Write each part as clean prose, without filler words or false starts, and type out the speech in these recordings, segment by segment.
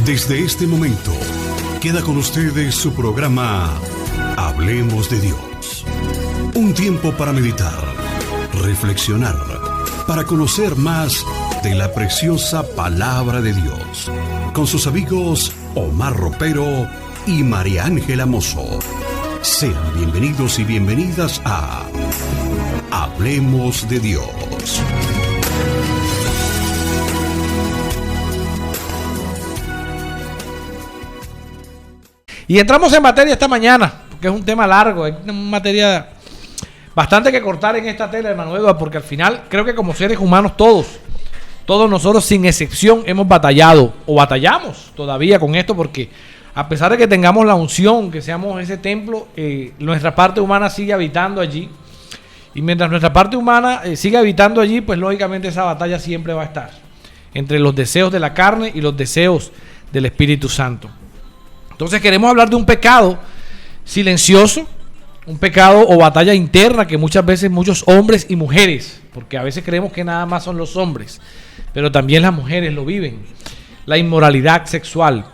Desde este momento, queda con ustedes su programa Hablemos de Dios. Un tiempo para meditar, reflexionar, para conocer más de la preciosa palabra de Dios. Con sus amigos Omar Ropero y María Ángela Mozo. Sean bienvenidos y bienvenidas a Hablemos de Dios. Y entramos en materia esta mañana, porque es un tema largo, hay una materia bastante que cortar en esta tela, hermano Eduardo, porque al final creo que como seres humanos todos nosotros sin excepción hemos batallado o batallamos todavía con esto, porque a pesar de que tengamos la unción, que seamos ese templo, nuestra parte humana sigue habitando allí. Y mientras nuestra parte humana sigue habitando allí, pues lógicamente esa batalla siempre va a estar entre los deseos de la carne y los deseos del Espíritu Santo. Entonces queremos hablar de un pecado silencioso, un pecado o batalla interna que muchas veces muchos hombres y mujeres, porque a veces creemos que nada más son los hombres, pero también las mujeres lo viven, la inmoralidad sexual.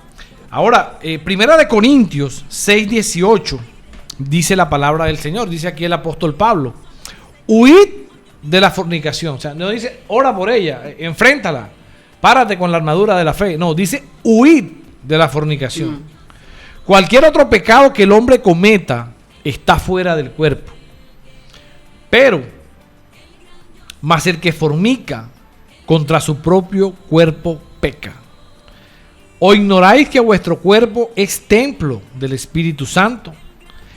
Ahora, Primera de Corintios 6:18 dice la palabra del Señor, dice aquí el apóstol Pablo: huid de la fornicación. O sea, no dice ora por ella, enfréntala, párate con la armadura de la fe. No, dice huid de la fornicación. Cualquier otro pecado que el hombre cometa está fuera del cuerpo. Pero, mas el que fornica contra su propio cuerpo peca. ¿O ignoráis que vuestro cuerpo es templo del Espíritu Santo,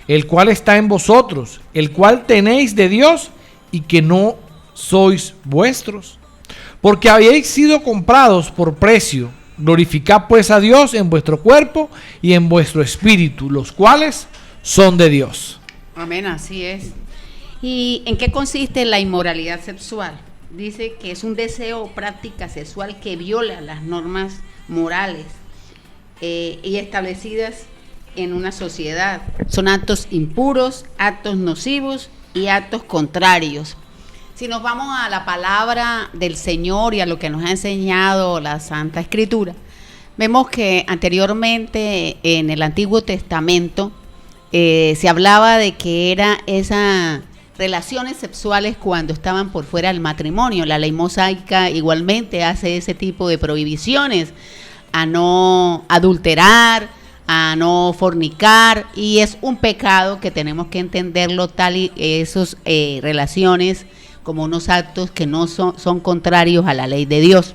el cual está en vosotros, el cual tenéis de Dios y que no sois vuestros? Porque habéis sido comprados por precio. Glorificad pues a Dios en vuestro cuerpo y en vuestro espíritu, los cuales son de Dios. Amén, así es. ¿Y en qué consiste la inmoralidad sexual? Dice que es un deseo o práctica sexual que viola las normas morales y establecidas en una sociedad. Son actos impuros, actos nocivos y actos contrarios. Si nos vamos a la palabra del Señor y a lo que nos ha enseñado la Santa Escritura, vemos que anteriormente en el Antiguo Testamento se hablaba de que era esas relaciones sexuales cuando estaban por fuera del matrimonio. La ley mosaica igualmente hace ese tipo de prohibiciones a no adulterar, a no fornicar, y es un pecado que tenemos que entenderlo tal y esas relaciones como unos actos que no son contrarios a la ley de Dios.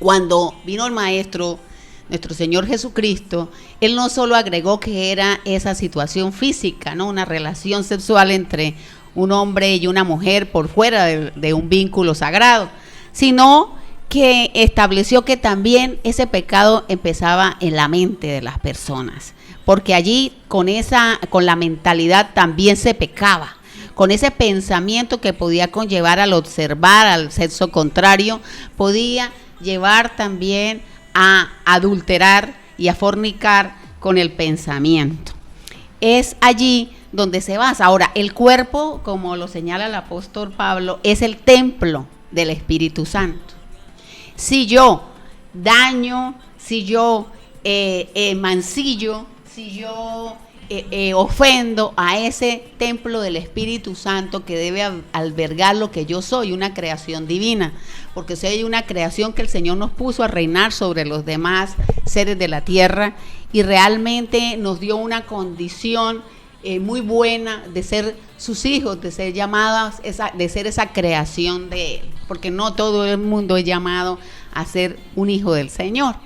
Cuando vino el Maestro, nuestro Señor Jesucristo, Él no solo agregó que era esa situación física, ¿no? Una relación sexual entre un hombre y una mujer por fuera de un vínculo sagrado, sino que estableció que también ese pecado empezaba en la mente de las personas, porque allí con la mentalidad también se pecaba. Con ese pensamiento que podía conllevar al observar al sexo contrario, podía llevar también a adulterar y a fornicar con el pensamiento. Es allí donde se basa. Ahora, el cuerpo, como lo señala el apóstol Pablo, es el templo del Espíritu Santo. Si yo daño, si yo mancillo, si yo ofendo a ese templo del Espíritu Santo que debe albergar lo que yo soy, una creación divina, porque soy una creación que el Señor nos puso a reinar sobre los demás seres de la tierra y realmente nos dio una condición muy buena de ser sus hijos, de ser llamadas, de ser esa creación de Él, porque no todo el mundo es llamado a ser un hijo del Señor.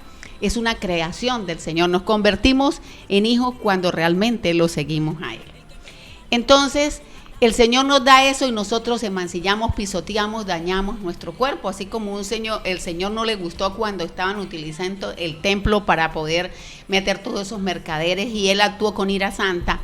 Es una creación del Señor. Nos convertimos en hijos cuando realmente lo seguimos a Él. Entonces, el Señor nos da eso y nosotros mancillamos, pisoteamos, dañamos nuestro cuerpo. Así como el Señor no le gustó cuando estaban utilizando el templo para poder meter todos esos mercaderes y Él actuó con ira santa.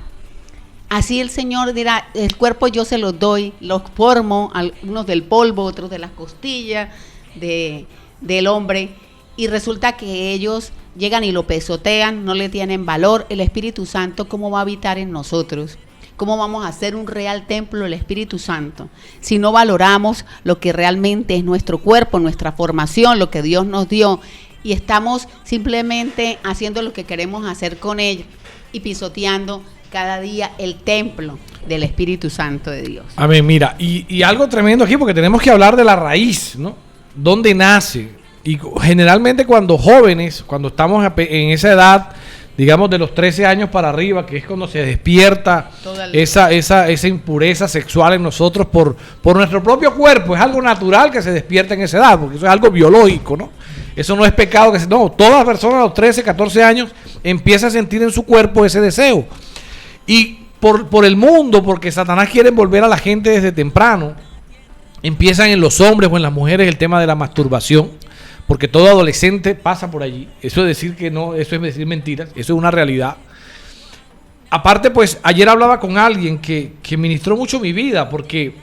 Así el Señor dirá, el cuerpo yo se los doy, los formo, algunos del polvo, otros de las costillas del hombre. Y resulta que ellos llegan y lo pisotean, no le tienen valor. El Espíritu Santo, ¿cómo va a habitar en nosotros? ¿Cómo vamos a hacer un real templo del Espíritu Santo si no valoramos lo que realmente es nuestro cuerpo, nuestra formación, lo que Dios nos dio y estamos simplemente haciendo lo que queremos hacer con ellos y pisoteando cada día el templo del Espíritu Santo de Dios. Amén, mira, y algo tremendo aquí, porque tenemos que hablar de la raíz, ¿no? ¿Dónde nace? Y generalmente cuando jóvenes, cuando estamos en esa edad, digamos de los 13 años para arriba, que es cuando se despierta esa impureza sexual en nosotros por nuestro propio cuerpo, es algo natural que se despierta en esa edad, porque eso es algo biológico, ¿no? Eso no es pecado, no, todas las personas a los 13, 14 años empiezan a sentir en su cuerpo ese deseo. Y por el mundo, porque Satanás quiere envolver a la gente desde temprano, empiezan en los hombres o en las mujeres el tema de la masturbación, porque todo adolescente pasa por allí. Eso es decir que no, eso es decir mentiras, eso es una realidad. Aparte, pues, ayer hablaba con alguien que ministró mucho mi vida, porque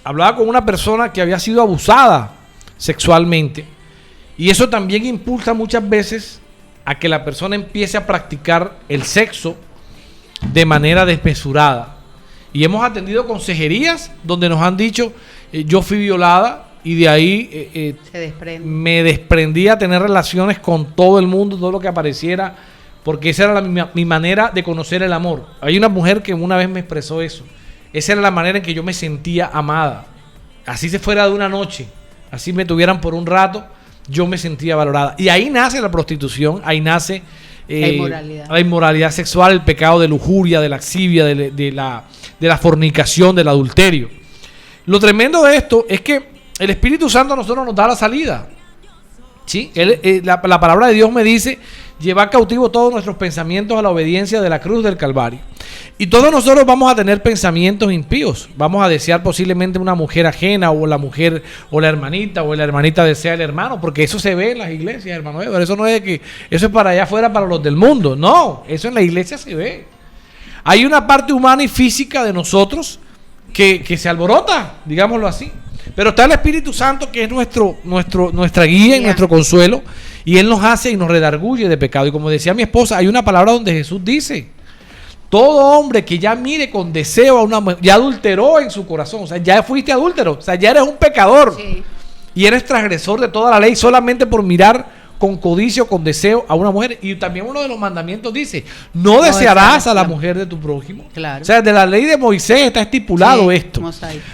hablaba con una persona que había sido abusada sexualmente, y eso también impulsa muchas veces a que la persona empiece a practicar el sexo de manera desmesurada. Y hemos atendido consejerías donde nos han dicho, yo fui violada, y de ahí me desprendí a tener relaciones con todo el mundo, todo lo que apareciera, porque esa era mi manera de conocer el amor. Hay una mujer que una vez me expresó eso. Esa era la manera en que yo me sentía amada. Así se fuera de una noche, así me tuvieran por un rato, yo me sentía valorada. Y ahí nace la prostitución, ahí nace la inmoralidad sexual, el pecado de lujuria, de laxivia, de la fornicación, del adulterio. Lo tremendo de esto es que el Espíritu Santo a nosotros nos da la salida. ¿Sí? La palabra de Dios me dice, llevar cautivo todos nuestros pensamientos a la obediencia de la cruz del Calvario. Y todos nosotros vamos a tener pensamientos impíos. Vamos a desear posiblemente una mujer ajena, o la mujer, o la hermanita desea el hermano, porque eso se ve en las iglesias, hermano Edward. Eso no es que eso es para allá afuera, para los del mundo. No, eso en la iglesia se ve. Hay una parte humana y física de nosotros que se alborota, digámoslo así. Pero está el Espíritu Santo, que es nuestra guía y nuestro consuelo, y Él nos hace y nos redarguye de pecado. Y como decía mi esposa, hay una palabra donde Jesús dice, todo hombre que ya mire con deseo a una mujer, ya adulteró en su corazón, o sea, ya fuiste adúltero, o sea, ya eres un pecador, sí, y eres transgresor de toda la ley solamente por mirar con codicio, con deseo a una mujer. Y también uno de los mandamientos dice, no desearás a la mujer de tu prójimo. Claro. O sea, de la ley de Moisés está estipulado esto.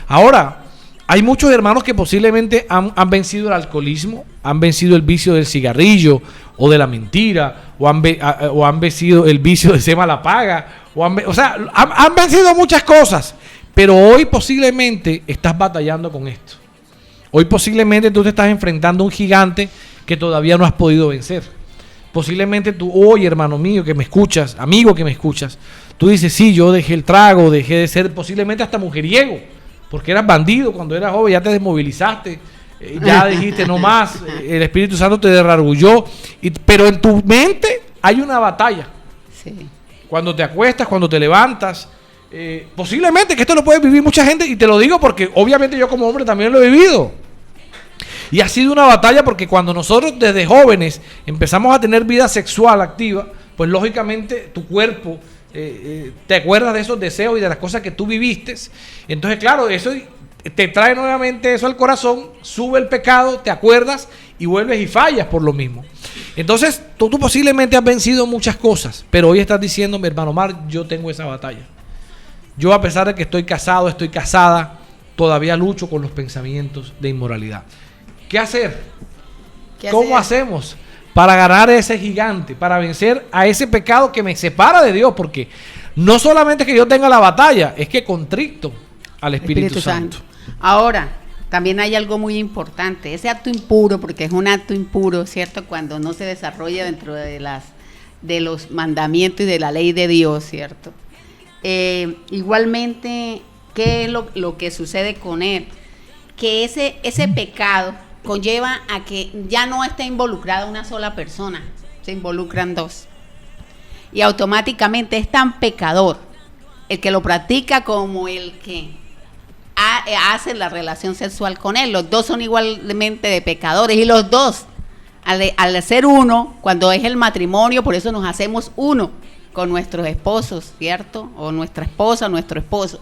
Ahora, hay muchos hermanos que posiblemente han vencido el alcoholismo, han vencido el vicio del cigarrillo o de la mentira, o han vencido el vicio de ser mala paga, han vencido muchas cosas, pero hoy posiblemente estás batallando con esto. Hoy posiblemente tú te estás enfrentando a un gigante que todavía no has podido vencer. Posiblemente tú hoy, hermano mío que me escuchas, amigo que me escuchas, tú dices, sí, yo dejé el trago, dejé de ser posiblemente hasta mujeriego, porque eras bandido cuando eras joven, ya te desmovilizaste, ya dijiste no más, el Espíritu Santo te desrargulló, pero en tu mente hay una batalla. Sí. Cuando te acuestas, cuando te levantas, posiblemente que esto lo puede vivir mucha gente, y te lo digo porque obviamente yo como hombre también lo he vivido. Y ha sido una batalla, porque cuando nosotros desde jóvenes empezamos a tener vida sexual activa, pues lógicamente tu cuerpo te acuerdas de esos deseos y de las cosas que tú viviste. Entonces, claro, eso te trae nuevamente eso al corazón, sube el pecado, te acuerdas y vuelves y fallas por lo mismo. Entonces, tú posiblemente has vencido muchas cosas, pero hoy estás diciendo, mi hermano Omar, yo tengo esa batalla. Yo, a pesar de que estoy casado, estoy casada, todavía lucho con los pensamientos de inmoralidad. ¿Qué hacer? ¿Cómo hacemos para ganar a ese gigante, para vencer a ese pecado que me separa de Dios? Porque no solamente es que yo tenga la batalla, es que contrito al Espíritu Santo. Ahora, también hay algo muy importante, ese acto impuro, porque es un acto impuro, ¿cierto? Cuando no se desarrolla dentro de los mandamientos y de la ley de Dios, ¿cierto? Igualmente, ¿qué es lo que sucede con él? Que ese pecado conlleva a que ya no está involucrada una sola persona, se involucran dos. Y automáticamente es tan pecador el que lo practica como el que hace la relación sexual con él. Los dos son igualmente de pecadores, y los dos, al ser uno, cuando es el matrimonio, por eso nos hacemos uno con nuestros esposos, ¿cierto? O nuestra esposa, nuestro esposo.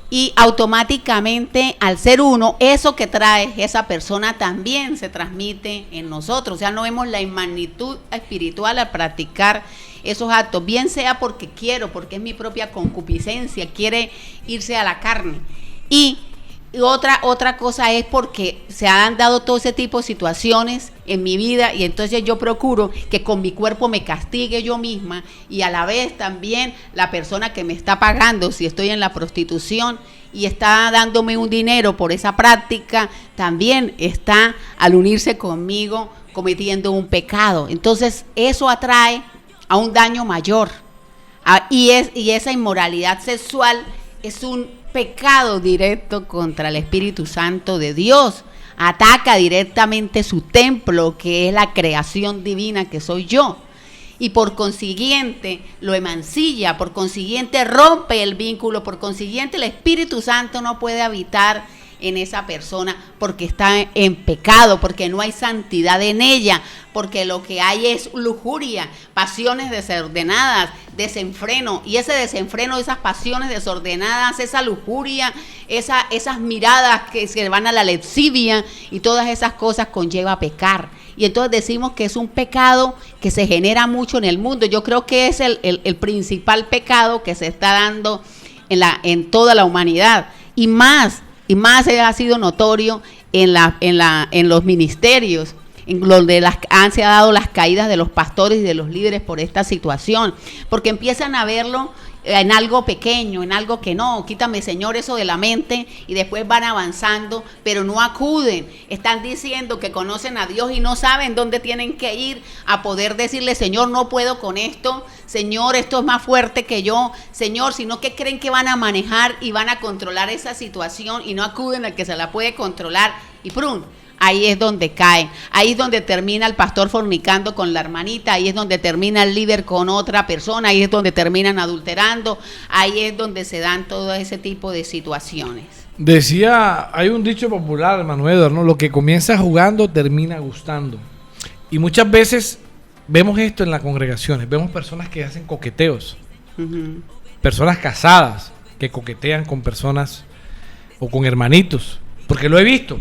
y automáticamente al ser uno, eso que trae esa persona también se transmite en nosotros. O sea, no vemos la magnitud espiritual al practicar esos actos, bien sea porque quiero, porque es mi propia concupiscencia, quiere irse a la carne. Y otra cosa es porque se han dado todo ese tipo de situaciones en mi vida, y entonces yo procuro que con mi cuerpo me castigue yo misma, y a la vez también la persona que me está pagando, si estoy en la prostitución y está dándome un dinero por esa práctica, también está al unirse conmigo cometiendo un pecado. Entonces eso atrae a un daño mayor, y esa inmoralidad sexual es un pecado directo contra el Espíritu Santo de Dios. Ataca directamente su templo, que es la creación divina que soy yo, y por consiguiente lo emancilla, por consiguiente rompe el vínculo, por consiguiente el Espíritu Santo no puede habitar en esa persona porque está en pecado, porque no hay santidad en ella, porque lo que hay es lujuria, pasiones desordenadas, desenfreno, y ese desenfreno, esas pasiones desordenadas, esa lujuria, esas miradas que se van a la lascivia y todas esas cosas conlleva a pecar. Y entonces decimos que es un pecado que se genera mucho en el mundo. Yo creo que es el principal pecado que se está dando en toda la humanidad, y más ha sido notorio en los ministerios, en donde se han dado las caídas de los pastores y de los líderes por esta situación, porque empiezan a verlo en algo pequeño, en algo que no, quítame Señor eso de la mente, y después van avanzando, pero no acuden, están diciendo que conocen a Dios y no saben dónde tienen que ir a poder decirle, Señor, no puedo con esto, Señor, esto es más fuerte que yo, Señor, sino que creen que van a manejar y van a controlar esa situación y no acuden al que se la puede controlar, y ¡prum! Ahí es donde caen, ahí es donde termina el pastor fornicando con la hermanita, ahí es donde termina el líder con otra persona, ahí es donde terminan adulterando, ahí es donde se dan todo ese tipo de situaciones. Decía, hay un dicho popular, hermano Edward, ¿no? Lo que comienza jugando termina gustando. Y muchas veces vemos esto en las congregaciones, vemos personas que hacen coqueteos, personas casadas que coquetean con personas o con hermanitos, porque lo he visto.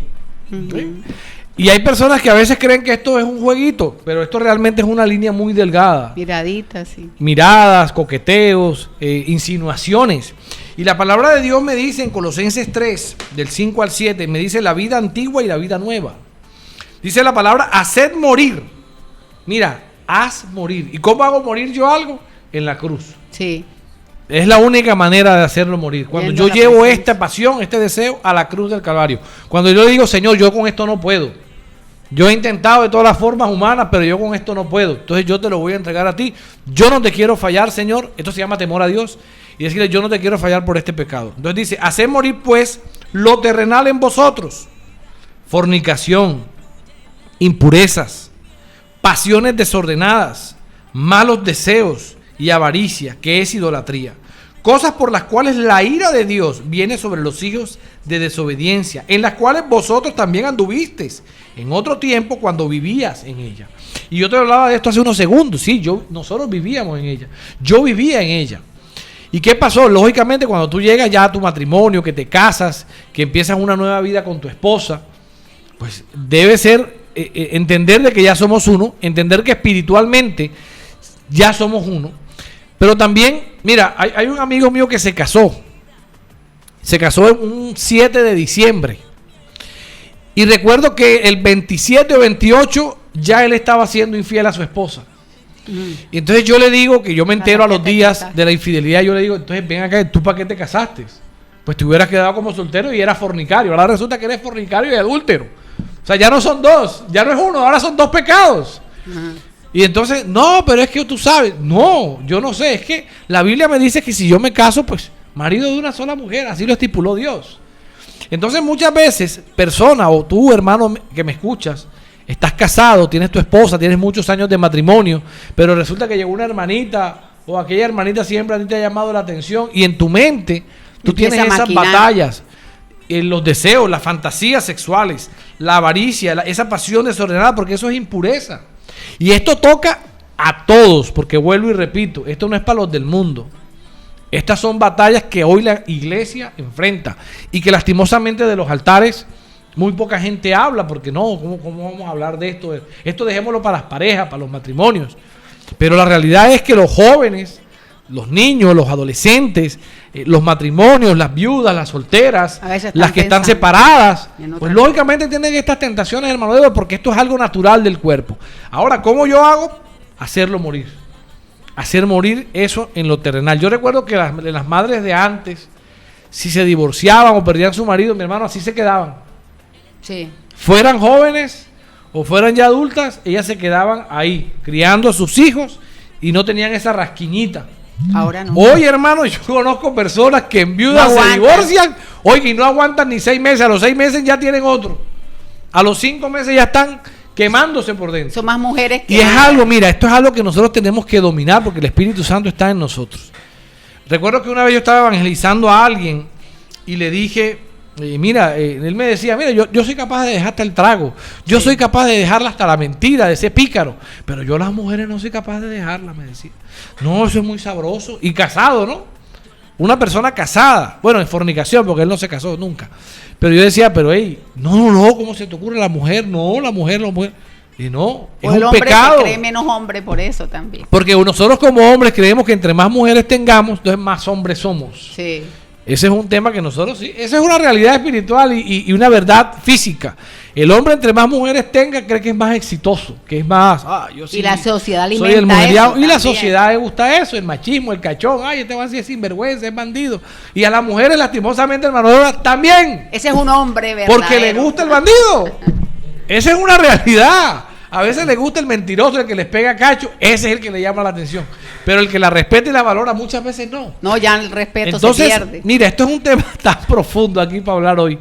¿Sí? Y hay personas que a veces creen que esto es un jueguito, pero esto realmente es una línea muy delgada. Miraditas, sí. Miradas, coqueteos, insinuaciones. Y la palabra de Dios me dice en Colosenses 3, del 5 al 7, me dice la vida antigua y la vida nueva. Dice la palabra, haced morir. Mira, haz morir. ¿Y cómo hago morir yo algo? En la cruz. Sí. Es la única manera de hacerlo morir. Cuando yo llevo esta pasión, este deseo a la cruz del Calvario. Cuando yo digo, Señor, yo con esto no puedo. Yo he intentado de todas las formas humanas, pero yo con esto no puedo. Entonces yo te lo voy a entregar a ti. Yo no te quiero fallar, Señor. Esto se llama temor a Dios. Y decirle, yo no te quiero fallar por este pecado. Entonces dice, haced morir pues lo terrenal en vosotros. Fornicación, impurezas, pasiones desordenadas, malos deseos y avaricia, que es idolatría, cosas por las cuales la ira de Dios viene sobre los hijos de desobediencia, en las cuales vosotros también anduvisteis en otro tiempo cuando vivías en ella. Y yo te hablaba de esto hace unos segundos. Sí, nosotros vivíamos en ella, yo vivía en ella. ¿Y qué pasó? Lógicamente cuando tú llegas ya a tu matrimonio, que te casas, que empiezas una nueva vida con tu esposa, pues debe ser entender de que ya somos uno, entender que espiritualmente ya somos uno. Pero también, mira, hay un amigo mío que se casó un 7 de diciembre. Y recuerdo que el 27 o 28 ya él estaba siendo infiel a su esposa. Y entonces yo le digo, que yo me entero a los días de la infidelidad, yo le digo, entonces ven acá, ¿tú para qué te casaste? Pues te hubieras quedado como soltero y eras fornicario. Ahora resulta que eres fornicario y adúltero. O sea, ya no son dos, ya no es uno, ahora son dos pecados. Y entonces, no, pero es que tú sabes, no, yo no sé, es que la Biblia me dice que si yo me caso, pues marido de una sola mujer, así lo estipuló Dios. Entonces muchas veces, persona o tú, hermano que me escuchas, estás casado, tienes tu esposa, tienes muchos años de matrimonio, pero resulta que llegó una hermanita o aquella hermanita siempre a ti te ha llamado la atención y en tu mente tú tienes esas batallas, los deseos, las fantasías sexuales, la avaricia, esa pasión desordenada, porque eso es impureza. Y esto toca a todos, porque vuelvo y repito, esto no es para los del mundo. Estas son batallas que hoy la iglesia enfrenta y que lastimosamente de los altares muy poca gente habla, porque no, ¿cómo vamos a hablar de esto? Esto dejémoslo para las parejas, para los matrimonios. Pero la realidad es que los jóvenes, los niños, los adolescentes, los matrimonios, las viudas, las solteras, las que están separadas, pues lógicamente tienen estas tentaciones, hermano Eduardo, porque esto es algo natural del cuerpo. Ahora, ¿cómo yo hago? Hacerlo morir. Hacer morir eso en lo terrenal. Yo recuerdo que las madres de antes, si se divorciaban o perdían su marido, mi hermano, así se quedaban. Sí. Fueran jóvenes o fueran ya adultas, ellas se quedaban ahí, criando a sus hijos y no tenían esa rasquiñita. Ahora no. Hoy, hermano, yo conozco personas que en viudas se divorcian, hoy y no aguantan ni 6 meses, a los 6 meses ya tienen otro. A los 5 meses ya están quemándose por dentro. Son más mujeres que... Y es algo, mira, esto es algo que nosotros tenemos que dominar porque el Espíritu Santo está en nosotros. Recuerdo que una vez yo estaba evangelizando a alguien y le dije, mira, él me decía, mira, yo soy capaz de dejar hasta el trago, yo soy capaz de dejarla hasta la mentira, de ser pícaro, pero yo las mujeres no soy capaz de dejarlas, me decía. No, eso es muy sabroso. Y casado, ¿no? Una persona casada, bueno, en fornicación, porque él no se casó nunca. Pero yo decía, pero no, ¿cómo se te ocurre la mujer? No, la mujer. Y no, es un pecado. Se cree menos hombre por eso también. Porque nosotros como hombres creemos que entre más mujeres tengamos, entonces más hombres somos. Sí. Ese es un tema que nosotros sí, esa es una realidad espiritual y una verdad física. El hombre entre más mujeres tenga cree que es más exitoso, que es más, yo sí, y la sociedad alimenta soy el mujeriego, eso y la también. sociedad le gusta eso, el machismo, el cachón, este va a ser sinvergüenza, es bandido. Y a las mujeres lastimosamente, hermano, también. Ese es un hombre verdadero. Porque le gusta el bandido. Esa es una realidad. A veces le gusta el mentiroso, el que les pega cacho, ese es el que le llama la atención. Pero el que la respeta y la valora muchas veces no. No, ya el respeto entonces, se pierde. Mira, esto es un tema tan profundo aquí para hablar hoy.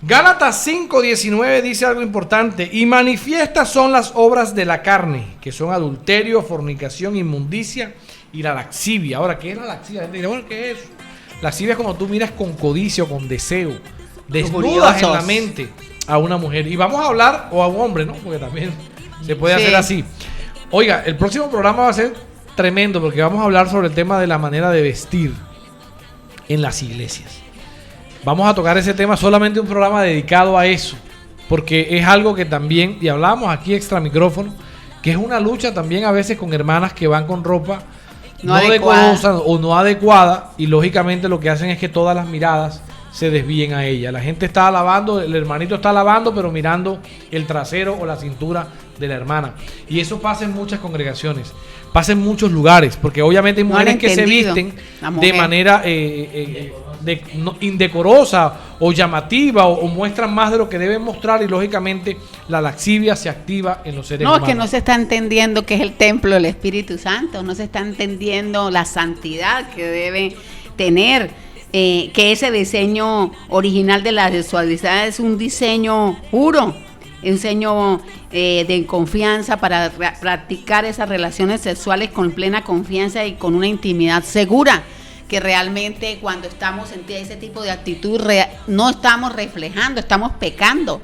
Gálatas 5:19 dice algo importante. Y manifiestas son las obras de la carne, que son adulterio, fornicación, inmundicia y la lascivia. Ahora, ¿qué es la lascivia? La gente dice, bueno, ¿qué es eso? Lascivia es cuando tú miras con codicio, con deseo, desnudas en la mente a una mujer. Y vamos a hablar, o a un hombre, ¿no? Porque también se puede hacer así. Oiga, el próximo programa va a ser tremendo porque vamos a hablar sobre el tema de la manera de vestir en las iglesias. Vamos a tocar ese tema, solamente un programa dedicado a eso, porque es algo que también, y hablábamos aquí extra micrófono, que es una lucha también a veces con hermanas que van con ropa no decorosa o no adecuada, y lógicamente lo que hacen es que todas las miradas se desvíen a ella. La gente está alabando, el hermanito está alabando, pero mirando el trasero o la cintura de la hermana. Y eso pasa en muchas congregaciones, pasa en muchos lugares, porque obviamente hay mujeres que se visten de manera indecorosa o llamativa o muestran más de lo que deben mostrar, y lógicamente la lascivia se activa en los seres humanos. No, es que no se está entendiendo que es el templo del Espíritu Santo, no se está entendiendo la santidad que debe tener. Que ese diseño original de la sexualidad es un diseño puro, un diseño de confianza para practicar esas relaciones sexuales con plena confianza y con una intimidad segura, que realmente cuando estamos en ese tipo de actitud no estamos reflejando, estamos pecando.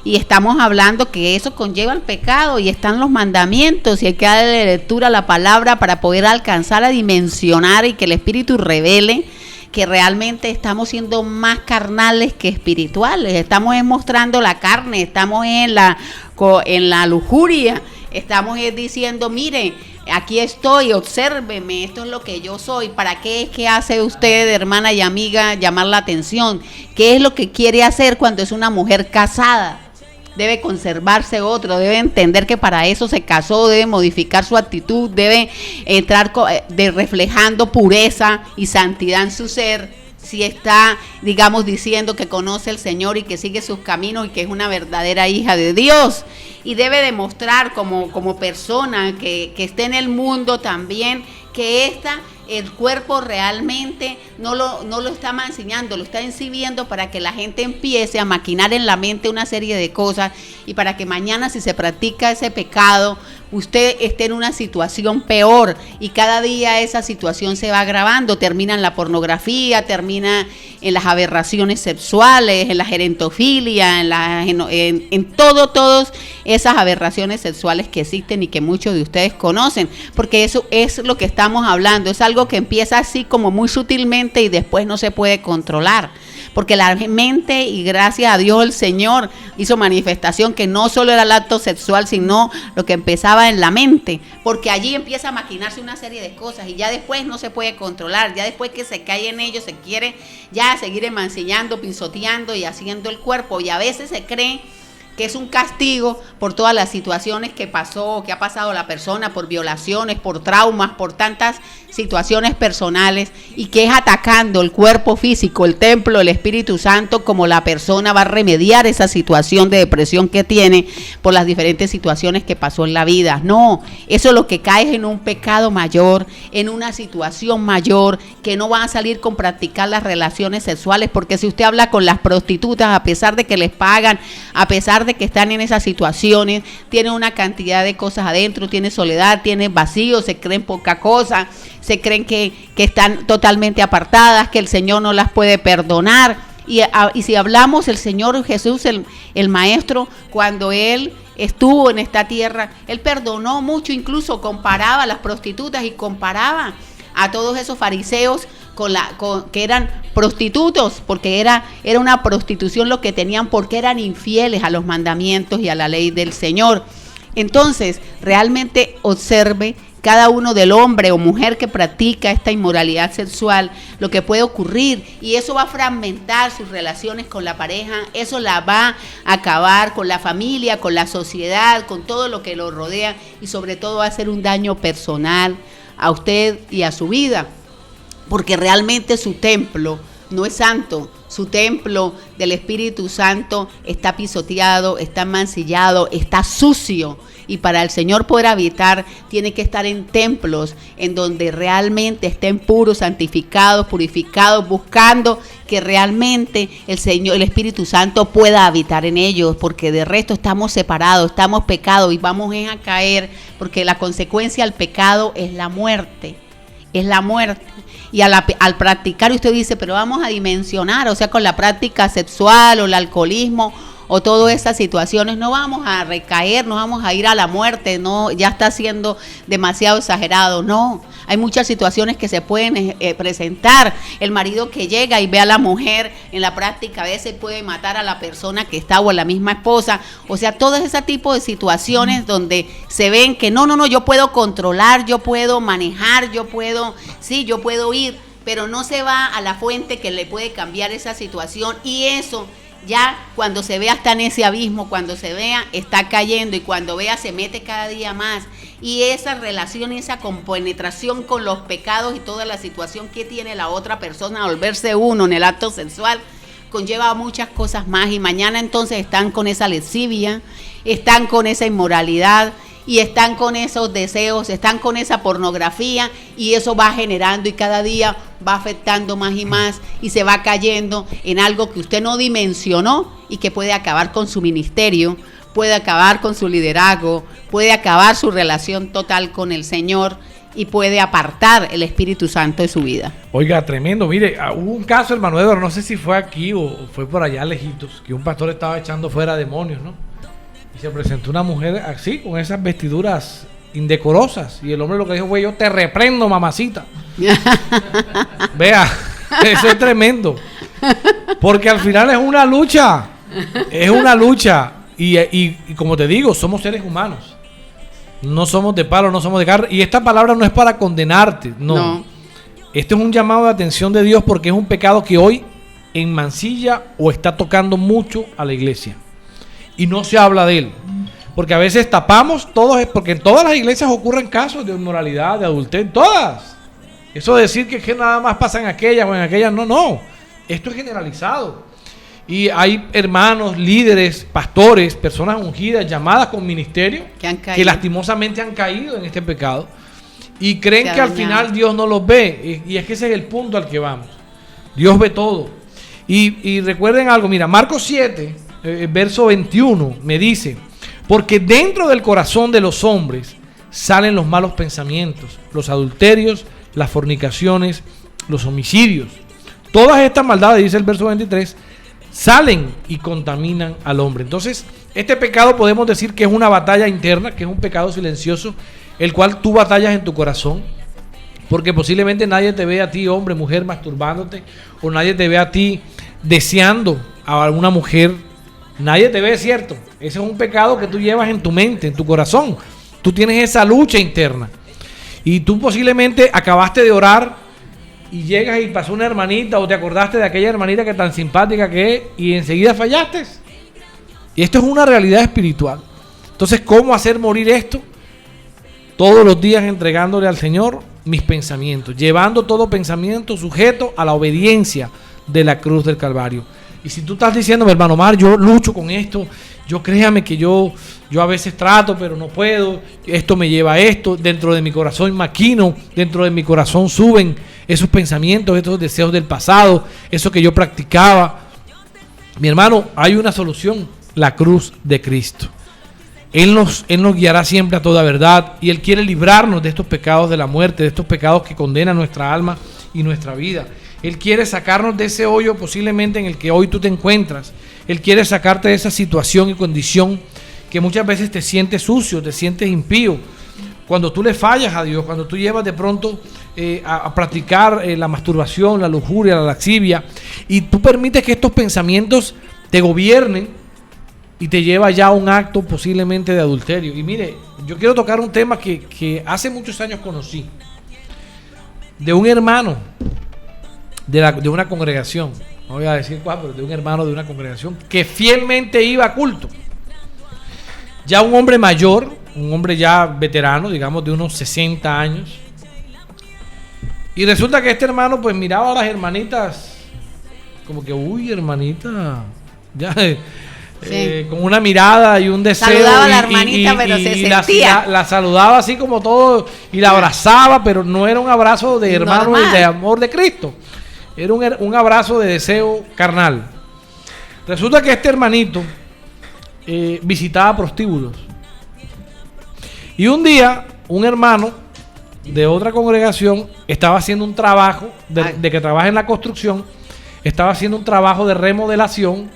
Y estamos hablando que eso conlleva el pecado y están los mandamientos y hay que darle lectura a la palabra para poder alcanzar a dimensionar y que el Espíritu revele que realmente estamos siendo más carnales que espirituales, estamos mostrando la carne, estamos en la lujuria, estamos diciendo, mire, aquí estoy, obsérveme, esto es lo que yo soy. ¿Para qué es que hace usted, hermana y amiga, llamar la atención? ¿Qué es lo que quiere hacer cuando es una mujer casada? Debe conservarse otro, debe entender que para eso se casó, debe modificar su actitud, debe entrar reflejando pureza y santidad en su ser. Si está, digamos, diciendo que conoce al Señor y que sigue sus caminos y que es una verdadera hija de Dios. Y debe demostrar como persona que esté en el mundo también que el cuerpo realmente no lo está enseñando, lo está exhibiendo para que la gente empiece a maquinar en la mente una serie de cosas y para que mañana, si se practica ese pecado, usted esté en una situación peor y cada día esa situación se va agravando, termina en la pornografía, termina en las aberraciones sexuales, en la gerontofilia, en todas esas aberraciones sexuales que existen y que muchos de ustedes conocen, porque eso es lo que estamos hablando, es algo algo que empieza así como muy sutilmente y después no se puede controlar. Porque la mente, y gracias a Dios el Señor hizo manifestación que no solo era el acto sexual, sino lo que empezaba en la mente, porque allí empieza a maquinarse una serie de cosas y ya después no se puede controlar, ya después que se cae en ello se quiere ya seguir emancillando, pisoteando y haciendo el cuerpo, y a veces se cree que es un castigo por todas las situaciones que pasó, que ha pasado la persona, por violaciones, por traumas, por tantas situaciones personales, y que es atacando el cuerpo físico, el templo, el Espíritu Santo, como la persona va a remediar esa situación de depresión que tiene por las diferentes situaciones que pasó en la vida. No, eso es lo que cae en un pecado mayor, en una situación mayor, que no van a salir con practicar las relaciones sexuales, porque si usted habla con las prostitutas, a pesar de que les pagan, a pesar de que están en esas situaciones, tienen una cantidad de cosas adentro, tienen soledad, tienen vacío, se creen poca cosa, se creen que están totalmente apartadas, que el Señor no las puede perdonar. Y si hablamos, el Señor Jesús, el Maestro, cuando Él estuvo en esta tierra, Él perdonó mucho, incluso comparaba a las prostitutas y comparaba a todos esos fariseos que eran prostitutos, porque era una prostitución lo que tenían, porque eran infieles a los mandamientos y a la ley del Señor. Entonces, realmente observe cada uno del hombre o mujer que practica esta inmoralidad sexual, lo que puede ocurrir, y eso va a fragmentar sus relaciones con la pareja, eso la va a acabar con la familia, con la sociedad, con todo lo que lo rodea, y sobre todo va a hacer un daño personal a usted y a su vida, porque realmente su templo no es santo, su templo del Espíritu Santo está pisoteado, está mancillado, está sucio, y para el Señor poder habitar tiene que estar en templos en donde realmente estén puros, santificados, purificados, buscando que realmente el Señor, el Espíritu Santo pueda habitar en ellos, porque de resto estamos separados, estamos pecados y vamos a caer, porque la consecuencia al pecado es la muerte. Es la muerte. Y al practicar, usted dice, pero vamos a dimensionar, o sea, con la práctica sexual o el alcoholismo o todas esas situaciones, no vamos a recaer, no vamos a ir a la muerte, no, ya está siendo demasiado exagerado. No, hay muchas situaciones que se pueden presentar. El marido que llega y ve a la mujer en la práctica, a veces puede matar a la persona que está, o a la misma esposa, o sea, todo ese tipo de situaciones donde se ven que no, yo puedo controlar, yo puedo manejar, yo puedo ir, pero no se va a la fuente que le puede cambiar esa situación, y eso ya cuando se vea está en ese abismo, cuando se vea está cayendo, y cuando vea se mete cada día más, y esa relación y esa compenetración con los pecados y toda la situación que tiene la otra persona al volverse uno en el acto sexual conlleva muchas cosas más, y mañana entonces están con esa lascivia, están con esa inmoralidad, y están con esos deseos, están con esa pornografía, y eso va generando y cada día va afectando más y más, y se va cayendo en algo que usted no dimensionó y que puede acabar con su ministerio, puede acabar con su liderazgo, puede acabar su relación total con el Señor y puede apartar el Espíritu Santo de su vida. Oiga, tremendo. Mire, hubo un caso, hermano Eduardo, no sé si fue aquí o fue por allá lejitos, que un pastor estaba echando fuera demonios, ¿no? Y se presentó una mujer así, con esas vestiduras indecorosas. Y el hombre lo que dijo fue: yo te reprendo, mamacita. Vea, eso es tremendo. Porque al final es una lucha. Es una lucha. Y como te digo, somos seres humanos. No somos de palo, no somos de carne. Y esta palabra no es para condenarte. No. Este es un llamado de atención de Dios, porque es un pecado que hoy enmancilla o está tocando mucho a la iglesia. Y no se habla de él, porque a veces tapamos todos, porque en todas las iglesias ocurren casos de inmoralidad, de adulterio, todas. Eso de decir que nada más pasa en aquellas o en aquellas, no, esto es generalizado. Y hay hermanos, líderes, pastores, personas ungidas, llamadas con ministerio, que lastimosamente han caído en este pecado y creen que al final Dios no los ve, y es que ese es el punto al que vamos. Dios ve todo. Y recuerden algo, mira, Marcos 7, verso 21 me dice: porque dentro del corazón de los hombres salen los malos pensamientos, los adulterios, las fornicaciones, los homicidios. Todas estas maldades, dice el verso 23, salen y contaminan al hombre. Entonces, este pecado podemos decir que es una batalla interna, que es un pecado silencioso, el cual tú batallas en tu corazón, Porque posiblemente nadie te ve a ti, hombre, mujer, masturbándote, o nadie te ve a ti deseando a alguna mujer. Nadie te ve, ¿cierto? Ese es un pecado que tú llevas en tu mente, en tu corazón. Tú tienes esa lucha interna. Y tú posiblemente acabaste de orar y llegas y pasó una hermanita, o te acordaste de aquella hermanita que tan simpática que es, y enseguida fallaste. Y esto es una realidad espiritual. Entonces, ¿cómo hacer morir esto? Todos los días entregándole al Señor mis pensamientos, llevando todo pensamiento sujeto a la obediencia de la cruz del Calvario. Y si tú estás diciendo, mi hermano Omar, yo lucho con esto, yo créame que yo a veces trato, pero no puedo, esto me lleva a esto, dentro de mi corazón maquino, dentro de mi corazón suben esos pensamientos, esos deseos del pasado, eso que yo practicaba. Mi hermano, hay una solución, la cruz de Cristo. Él nos guiará siempre a toda verdad, y Él quiere librarnos de estos pecados de la muerte, de estos pecados que condenan nuestra alma y nuestra vida. Él quiere sacarnos de ese hoyo posiblemente en el que hoy tú te encuentras. Él quiere sacarte de esa situación y condición que muchas veces te sientes sucio, te sientes impío. Cuando tú le fallas a Dios, cuando tú llevas de pronto a practicar la masturbación, la lujuria, la lascivia, y tú permites que estos pensamientos te gobiernen, y te lleva ya a un acto posiblemente de adulterio. Y mire, yo quiero tocar un tema que hace muchos años conocí, de un hermano de una congregación, no voy a decir cuál, pero de un hermano de una congregación que fielmente iba a culto. Ya un hombre mayor, un hombre ya veterano, digamos de unos 60 años. Y resulta que este hermano pues miraba a las hermanitas como que, uy, hermanita, ya... Sí. Con una mirada y un deseo. Saludaba a la hermanita, pero se sentía. La saludaba así como todo y la abrazaba, pero no era un abrazo de hermano y de amor de Cristo. Era un abrazo de deseo carnal. Resulta que este hermanito visitaba prostíbulos. Y un día, un hermano de otra congregación estaba haciendo un trabajo, de que trabaja en la construcción, estaba haciendo un trabajo de remodelación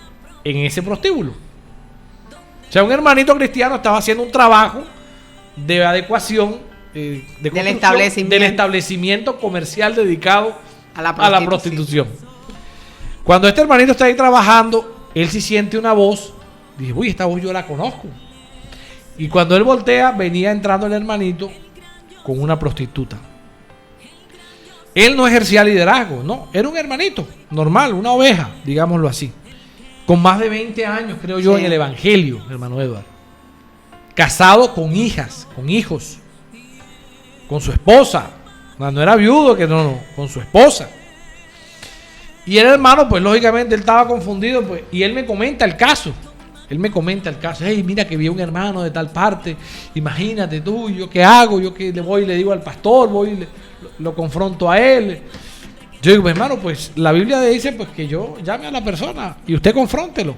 en ese prostíbulo. O sea, un hermanito cristiano estaba haciendo un trabajo de adecuación del establecimiento comercial dedicado a la prostitución. Cuando este hermanito está ahí trabajando, él sí siente una voz. Dice, uy, esta voz yo la conozco. Y cuando él voltea, venía entrando el hermanito con una prostituta. Él no ejercía liderazgo, no, era un hermanito normal, una oveja, digámoslo así. Con más de 20 años, creo yo, en el evangelio, hermano Eduardo. Casado con hijas, con hijos, con su esposa. No era viudo, con su esposa. Y el hermano, pues lógicamente, él estaba confundido, pues, y él me comenta el caso. Hey, mira que vi un hermano de tal parte, imagínate tú, ¿yo qué hago? Yo que le voy y le digo al pastor, voy y lo confronto a él. Yo digo, hermano, pues la Biblia dice pues que yo llame a la persona y usted confróntelo.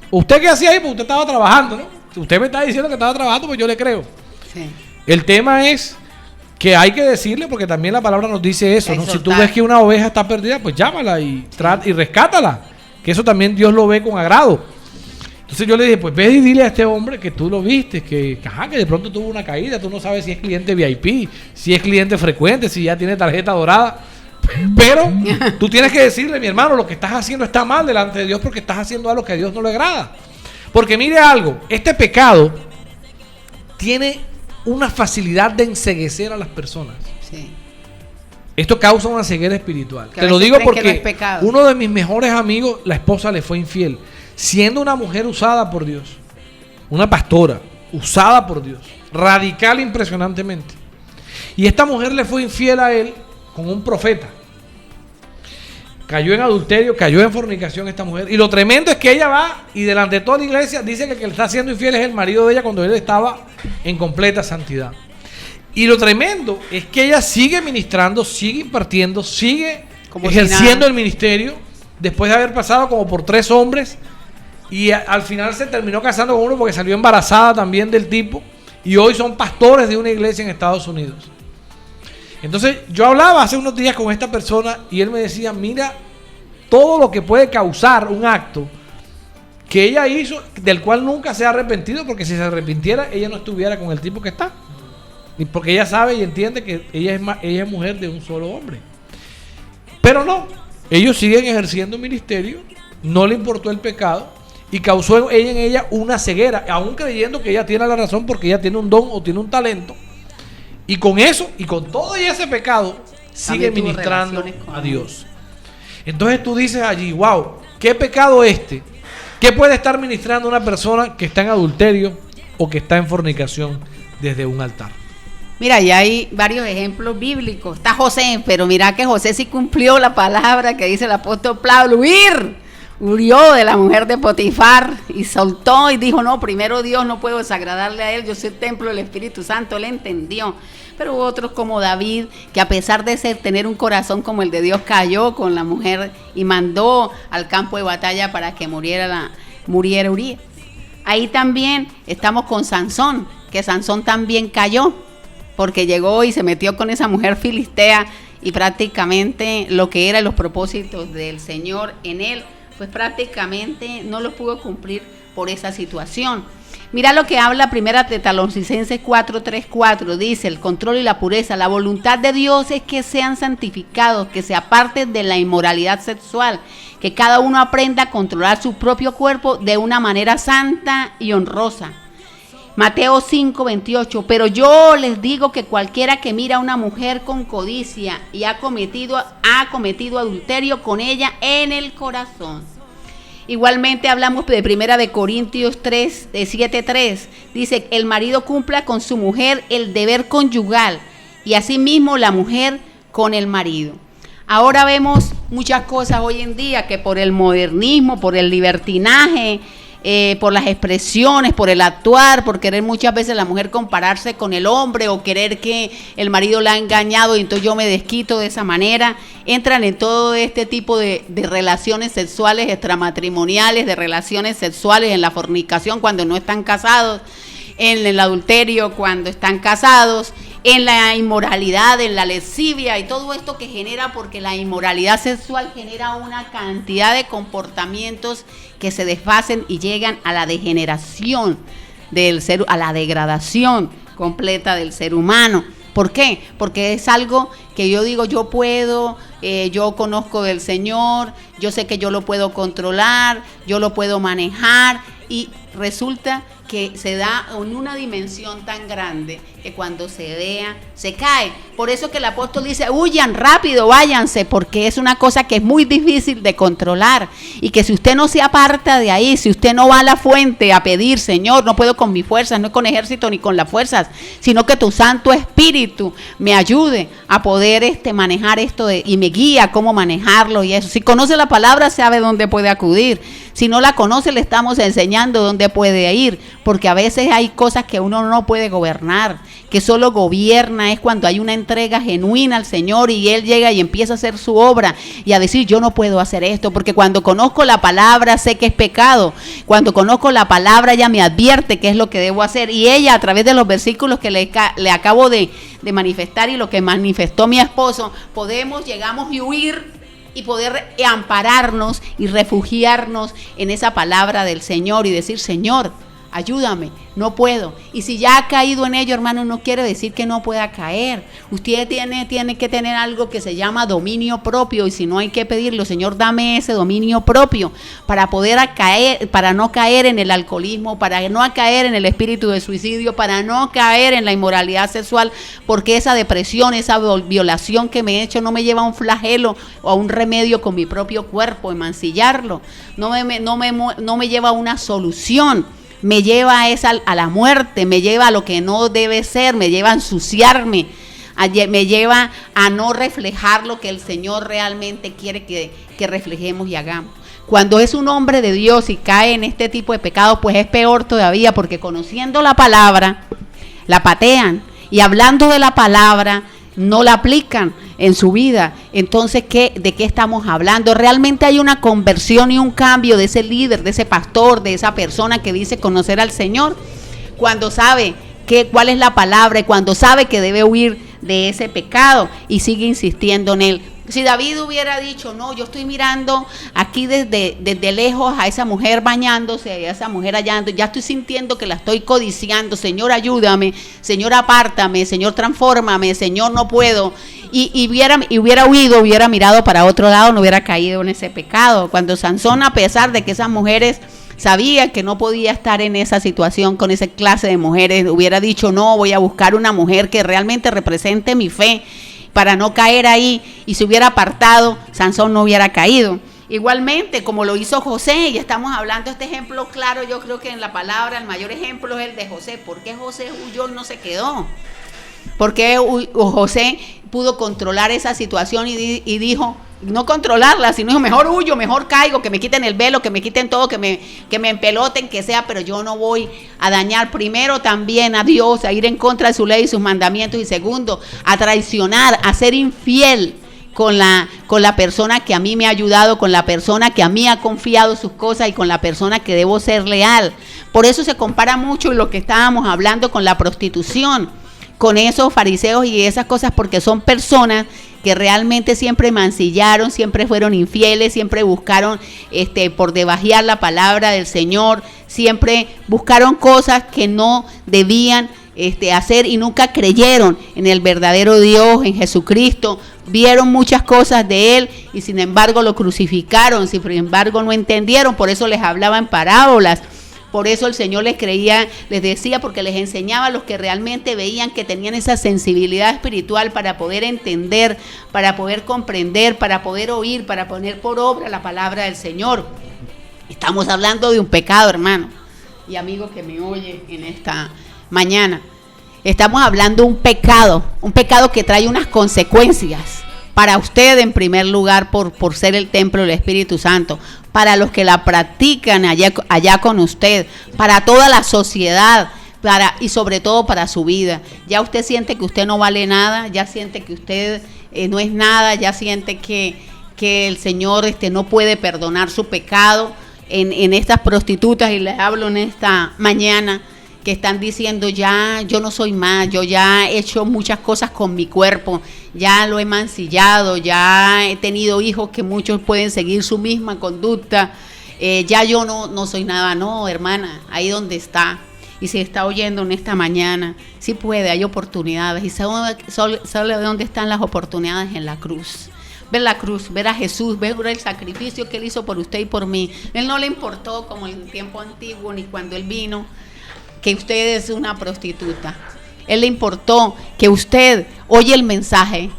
¿Usted qué hacía ahí? Pues usted estaba trabajando, ¿no? Si usted me está diciendo que estaba trabajando, pues yo le creo. Sí. El tema es que hay que decirle, porque también la palabra nos dice eso, ¿no? Si tú ves que una oveja está perdida, pues llámala y rescátala. Que eso también Dios lo ve con agrado. Entonces yo le dije, pues ve y dile a este hombre que tú lo viste, que de pronto tuvo una caída, tú no sabes si es cliente VIP, si es cliente frecuente, si ya tiene tarjeta dorada. Pero tú tienes que decirle, mi hermano, lo que estás haciendo está mal delante de Dios porque estás haciendo algo que a Dios no le agrada. Porque mire algo, este pecado tiene una facilidad de enceguecer a las personas. Sí. Esto causa una ceguera espiritual. Te lo digo porque uno de mis mejores amigos, la esposa le fue infiel, siendo una mujer usada por Dios, una pastora usada por Dios, radical impresionantemente. Y esta mujer le fue infiel a él con un profeta. Cayó en adulterio, cayó en fornicación esta mujer. Y lo tremendo es que ella va y delante de toda la iglesia dice que el que le está haciendo infiel es el marido de ella cuando él estaba en completa santidad. Y lo tremendo es que ella sigue ministrando, sigue impartiendo, sigue como ejerciendo el ministerio después de haber pasado como por 3 hombres y al final se terminó casando con uno porque salió embarazada también del tipo y hoy son pastores de una iglesia en Estados Unidos. Entonces yo hablaba hace unos días con esta persona y él me decía, mira todo lo que puede causar un acto que ella hizo del cual nunca se ha arrepentido, porque si se arrepintiera ella no estuviera con el tipo que está. porque ella sabe y entiende que ella es mujer de un solo hombre. Pero no, ellos siguen ejerciendo un ministerio, no le importó el pecado y causó en ella una ceguera, aún creyendo que ella tiene la razón porque ella tiene un don o tiene un talento. Y con eso, y con todo y ese pecado, sigue ministrando a Dios. Entonces tú dices allí, wow, ¿qué pecado este? ¿Qué puede estar ministrando una persona que está en adulterio o que está en fornicación desde un altar? Mira, ya hay varios ejemplos bíblicos. Está José, pero mira que José sí cumplió la palabra que dice el apóstol Pablo, huyó de la mujer de Potifar y soltó y dijo, no, primero Dios, no puedo desagradarle a él, yo soy el templo del Espíritu Santo, él entendió. Pero hubo otros como David, que a pesar de tener un corazón como el de Dios, cayó con la mujer y mandó al campo de batalla para que muriera Urías. Ahí también estamos con Sansón, que Sansón también cayó, porque llegó y se metió con esa mujer filistea y prácticamente lo que eran los propósitos del Señor en él, pues prácticamente no los pudo cumplir por esa situación. Mira lo que habla Primera Tesalonicenses 4:3-4, dice, el control y la pureza, la voluntad de Dios es que sean santificados, que se aparten de la inmoralidad sexual, que cada uno aprenda a controlar su propio cuerpo de una manera santa y honrosa. Mateo 5:28, pero yo les digo que cualquiera que mira a una mujer con codicia y ha cometido adulterio con ella en el corazón. Igualmente hablamos de Primera de Corintios 7:3, dice, el marido cumpla con su mujer el deber conyugal y asimismo la mujer con el marido. Ahora vemos muchas cosas hoy en día que por el modernismo, por el libertinaje, por las expresiones, por el actuar, por querer muchas veces la mujer compararse con el hombre o querer que el marido la ha engañado y entonces yo me desquito de esa manera, entran en todo este tipo de relaciones sexuales extramatrimoniales, de relaciones sexuales en la fornicación cuando no están casados, en el adulterio cuando están casados, en la inmoralidad, en la lascivia y todo esto que genera, porque la inmoralidad sexual genera una cantidad de comportamientos que se desfacen y llegan a la degeneración del ser, a la degradación completa del ser humano. ¿Por qué? Porque es algo que yo digo, yo puedo, yo conozco del Señor, yo sé que yo lo puedo controlar, yo lo puedo manejar y resulta que se da en una dimensión tan grande que cuando se vea, se cae. Por eso que el apóstol dice, huyan rápido, váyanse, porque es una cosa que es muy difícil de controlar y que si usted no se aparta de ahí, si usted no va a la fuente a pedir, Señor, no puedo con mis fuerzas, no con ejército ni con las fuerzas, sino que tu Santo Espíritu me ayude a poder manejar esto y me guía cómo manejarlo y eso. Si conoce la palabra, sabe dónde puede acudir. Si no la conoce, le estamos enseñando dónde puede ir, porque a veces hay cosas que uno no puede gobernar, que solo gobierna es cuando hay una entrega genuina al Señor y Él llega y empieza a hacer su obra y a decir, yo no puedo hacer esto, porque cuando conozco la palabra sé que es pecado, cuando conozco la palabra ella me advierte qué es lo que debo hacer y ella a través de los versículos que le acabo de manifestar y lo que manifestó mi esposo, llegamos y huir y poder ampararnos y refugiarnos en esa palabra del Señor y decir, Señor, ayúdame, no puedo. Y si ya ha caído en ello, hermano, no quiere decir que no pueda caer. Usted tiene que tener algo que se llama dominio propio y si no hay que pedirlo, Señor, dame ese dominio propio para poder caer, para no caer en el alcoholismo, para no caer en el espíritu de suicidio, para no caer en la inmoralidad sexual, porque esa depresión, esa violación que me he hecho no me lleva a un flagelo o a un remedio con mi propio cuerpo, mancillarlo, no me lleva a una solución. Me lleva a la muerte, me lleva a lo que no debe ser, me lleva a ensuciarme, me lleva a no reflejar lo que el Señor realmente quiere que reflejemos y hagamos. Cuando es un hombre de Dios y cae en este tipo de pecados, pues es peor todavía, porque conociendo la palabra, la patean, y hablando de la palabra, no la aplican en su vida. Entonces, ¿de qué estamos hablando? Realmente hay una conversión y un cambio de ese líder, de ese pastor, de esa persona que dice conocer al Señor, cuando sabe cuál es la palabra y cuando sabe que debe huir de ese pecado y sigue insistiendo en él. Si David hubiera dicho, no, yo estoy mirando aquí desde lejos a esa mujer bañándose, a esa mujer hallando, ya estoy sintiendo que la estoy codiciando, Señor, ayúdame, Señor, apártame, Señor, transfórmame, Señor, no puedo. Y hubiera huido, hubiera mirado para otro lado, no hubiera caído en ese pecado. Cuando Sansón, a pesar de que esas mujeres sabía que no podía estar en esa situación con esa clase de mujeres, hubiera dicho, no, voy a buscar una mujer que realmente represente mi fe, para no caer ahí, y se hubiera apartado, Sansón no hubiera caído. Igualmente, como lo hizo José, y estamos hablando de este ejemplo claro, yo creo que en la palabra el mayor ejemplo es el de José. ¿Por qué José huyó y no se quedó? ¿Por qué José pudo controlar esa situación y dijo, no controlarla, sino mejor huyo, mejor caigo, que me quiten el velo, que me quiten todo, que me empeloten, que sea, pero yo no voy a dañar primero también a Dios, a ir en contra de su ley y sus mandamientos, y segundo, a traicionar, a ser infiel con la persona que a mí me ha ayudado, con la persona que a mí ha confiado sus cosas y con la persona que debo ser leal. Por eso se compara mucho lo que estábamos hablando con la prostitución, con esos fariseos y esas cosas, porque son personas que realmente siempre mancillaron, siempre fueron infieles, siempre buscaron por debajear la palabra del Señor, siempre buscaron cosas que no debían hacer y nunca creyeron en el verdadero Dios, en Jesucristo. Vieron muchas cosas de Él y sin embargo lo crucificaron, sin embargo no entendieron, por eso les hablaba en parábolas. Por eso el Señor les decía, porque les enseñaba a los que realmente veían que tenían esa sensibilidad espiritual para poder entender, para poder comprender, para poder oír, para poner por obra la palabra del Señor. Estamos hablando de un pecado, hermano y amigo que me oye en esta mañana. Estamos hablando de un pecado que trae unas consecuencias para usted en primer lugar por ser el templo del Espíritu Santo, para los que la practican allá con usted, para toda la sociedad, y sobre todo para su vida. Ya usted siente que usted no vale nada, ya siente que usted no es nada, ya siente que el Señor no puede perdonar su pecado en estas prostitutas, y les hablo en esta mañana, que están diciendo, ya yo no soy más, yo ya he hecho muchas cosas con mi cuerpo, ya lo he mancillado, ya he tenido hijos que muchos pueden seguir su misma conducta, ya yo no soy nada. No, hermana, ahí donde está, y si está oyendo en esta mañana, sí puede, hay oportunidades, y ¿sabe dónde están las oportunidades? En la cruz. Ver la cruz, ver a Jesús, ver el sacrificio que Él hizo por usted y por mí. Él no le importó, como en el tiempo antiguo, ni cuando Él vino, que usted es una prostituta. Él le importó que usted oye el mensaje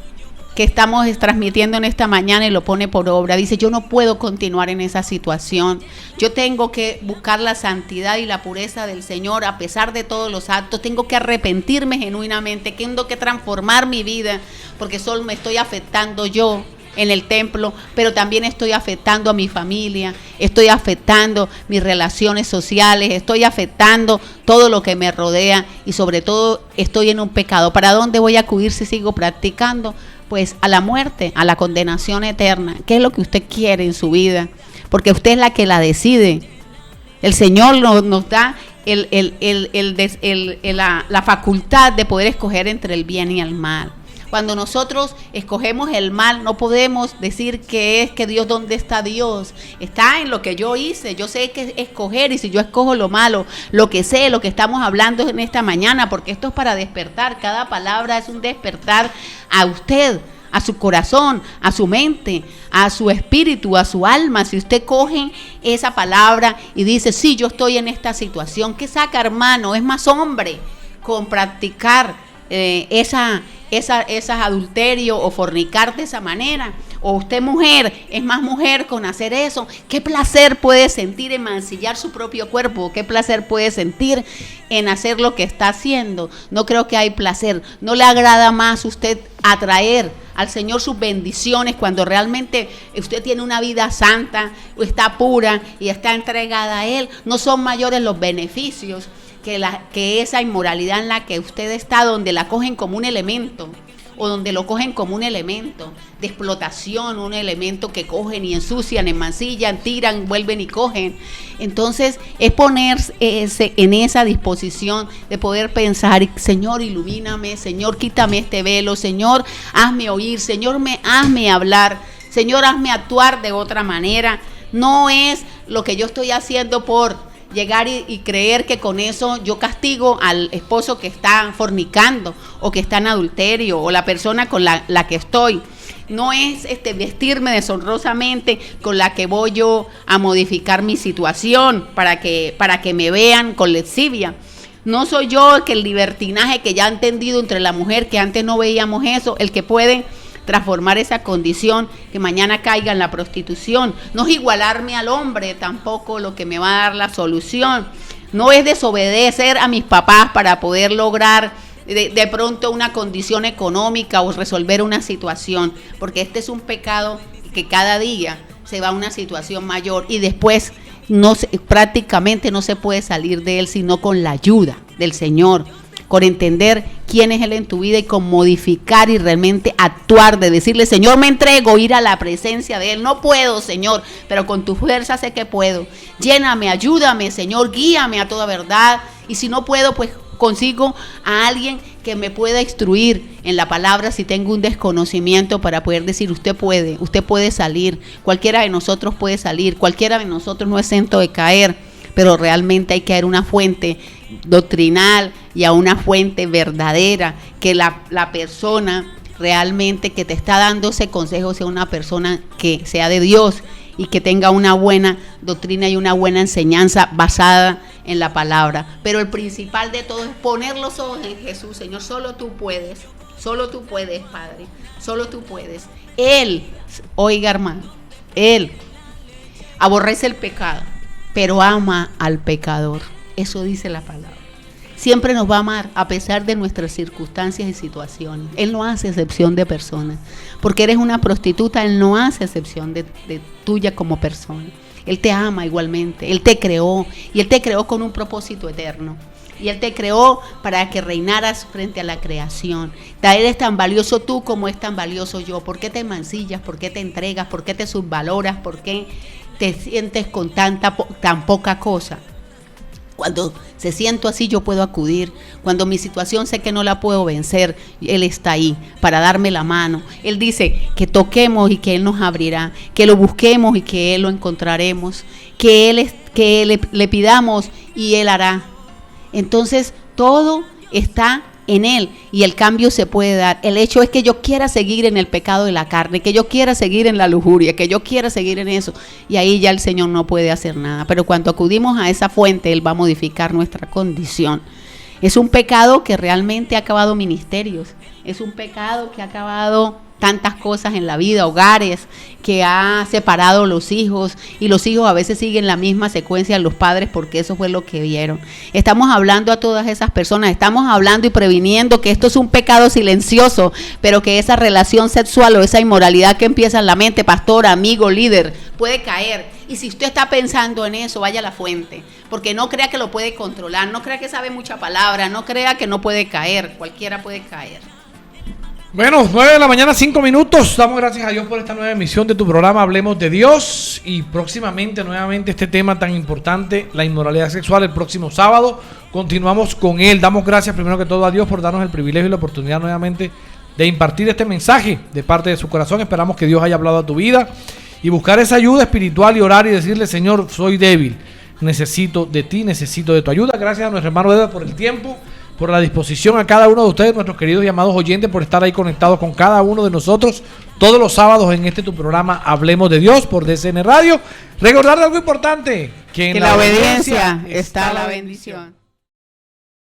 que estamos transmitiendo en esta mañana y lo pone por obra. Dice, yo no puedo continuar en esa situación. Yo tengo que buscar la santidad y la pureza del Señor a pesar de todos los actos. Tengo que arrepentirme genuinamente, tengo que transformar mi vida, porque solo me estoy afectando yo en el templo, pero también estoy afectando a mi familia, estoy afectando mis relaciones sociales, estoy afectando todo lo que me rodea, y sobre todo estoy en un pecado. ¿Para dónde voy a acudir si sigo practicando? Pues a la muerte, a la condenación eterna. ¿Qué es lo que usted quiere en su vida? Porque usted es la que la decide. El Señor nos da la facultad de poder escoger entre el bien y el mal. Cuando nosotros escogemos el mal, no podemos decir que es que Dios, ¿dónde está Dios? Está en lo que yo hice. Yo sé que escoger, y si yo escojo lo malo, lo que sé, lo que estamos hablando en esta mañana, porque esto es para despertar. Cada palabra es un despertar a usted, a su corazón, a su mente, a su espíritu, a su alma. Si usted coge esa palabra y dice, sí, yo estoy en esta situación, ¿qué saca, hermano? Es más hombre con practicar esas adulterio o fornicar de esa manera. O usted, mujer, es más mujer con hacer eso. ¿Qué placer puede sentir en mancillar su propio cuerpo? ¿Qué placer puede sentir en hacer lo que está haciendo? No creo que hay placer. ¿No le agrada más usted atraer al Señor sus bendiciones cuando realmente usted tiene una vida santa, o está pura y está entregada a Él? No son mayores los beneficios que esa inmoralidad en la que usted está, donde la cogen como un elemento, o donde lo cogen como un elemento de explotación, un elemento que cogen y ensucian, enmancillan, tiran, vuelven y cogen. Entonces es ponerse en esa disposición de poder pensar, Señor, ilumíname, Señor, quítame este velo, Señor, hazme oír, Señor, hazme hablar, Señor, hazme actuar de otra manera. No es lo que yo estoy haciendo por llegar y creer que con eso yo castigo al esposo que está fornicando o que está en adulterio o la persona con la que estoy. No es vestirme deshonrosamente con la que voy yo a modificar mi situación para que me vean con lascivia. No soy yo que el libertinaje que ya ha entendido entre la mujer, que antes no veíamos eso, el que puede transformar esa condición, que mañana caiga en la prostitución. No es igualarme al hombre tampoco lo que me va a dar la solución. No es desobedecer a mis papás para poder lograr de pronto una condición económica o resolver una situación, porque este es un pecado que cada día se va a una situación mayor y después prácticamente no se puede salir de él sino con la ayuda del Señor, con entender quién es Él en tu vida y con modificar y realmente actuar, de decirle, Señor, me entrego, ir a la presencia de Él. No puedo, Señor, pero con tu fuerza sé que puedo. Lléname, ayúdame, Señor, guíame a toda verdad. Y si no puedo, pues consigo a alguien que me pueda instruir en la palabra si tengo un desconocimiento para poder decir, usted puede salir. Cualquiera de nosotros puede salir, cualquiera de nosotros no es exento de caer, pero realmente hay que haber una fuente doctrinal y a una fuente verdadera, que la persona realmente que te está dando ese consejo sea una persona que sea de Dios y que tenga una buena doctrina y una buena enseñanza basada en la palabra. Pero el principal de todo es poner los ojos en Jesús. Señor, solo tú puedes, Padre, solo tú puedes. Él, oiga hermano, Él aborrece el pecado, pero ama al pecador. Eso dice la palabra. Siempre nos va a amar a pesar de nuestras circunstancias y situaciones. Él no hace excepción de personas. Porque eres una prostituta, Él no hace excepción de tuya como persona. Él te ama igualmente. Él te creó y Él te creó con un propósito eterno. Y Él te creó para que reinaras frente a la creación. Eres tan valioso tú como es tan valioso yo. ¿Por qué te mancillas? ¿Por qué te entregas? ¿Por qué te subvaloras? ¿Por qué te sientes con tan poca cosa? Cuando se siento así, yo puedo acudir. Cuando mi situación sé que no la puedo vencer, Él está ahí para darme la mano. Él dice que toquemos y que Él nos abrirá, que lo busquemos y que Él lo encontraremos, que le pidamos y Él hará. Entonces todo está en Él y el cambio se puede dar. El hecho es que yo quiera seguir en el pecado de la carne, que yo quiera seguir en la lujuria, que yo quiera seguir en eso, y ahí ya el Señor no puede hacer nada. Pero cuando acudimos a esa fuente, Él va a modificar nuestra condición. Es un pecado que realmente ha acabado ministerios, es un pecado que ha acabado tantas cosas en la vida, hogares, que ha separado los hijos, y los hijos a veces siguen la misma secuencia de los padres porque eso fue lo que vieron. Estamos hablando a todas esas personas, estamos hablando y previniendo que esto es un pecado silencioso, pero que esa relación sexual o esa inmoralidad que empieza en la mente, pastor, amigo, líder, puede caer. Y si usted está pensando en eso, vaya a la fuente, porque no crea que lo puede controlar, no crea que sabe mucha palabra, no crea que no puede caer, cualquiera puede caer. Bueno, 9 de la mañana, 5 minutos. Damos gracias a Dios por esta nueva emisión de tu programa Hablemos de Dios. Y próximamente, nuevamente, este tema tan importante, la inmoralidad sexual, el próximo sábado. Continuamos con él. Damos gracias primero que todo a Dios por darnos el privilegio y la oportunidad nuevamente de impartir este mensaje de parte de su corazón. Esperamos que Dios haya hablado a tu vida y buscar esa ayuda espiritual y orar y decirle, Señor, soy débil, necesito de ti, necesito de tu ayuda. Gracias a nuestro hermano Edward por el tiempo, por la disposición, a cada uno de ustedes, nuestros queridos y amados oyentes, por estar ahí conectados con cada uno de nosotros todos los sábados en tu programa Hablemos de Dios por DCN Radio. Recordar algo importante, que en la obediencia está la bendición.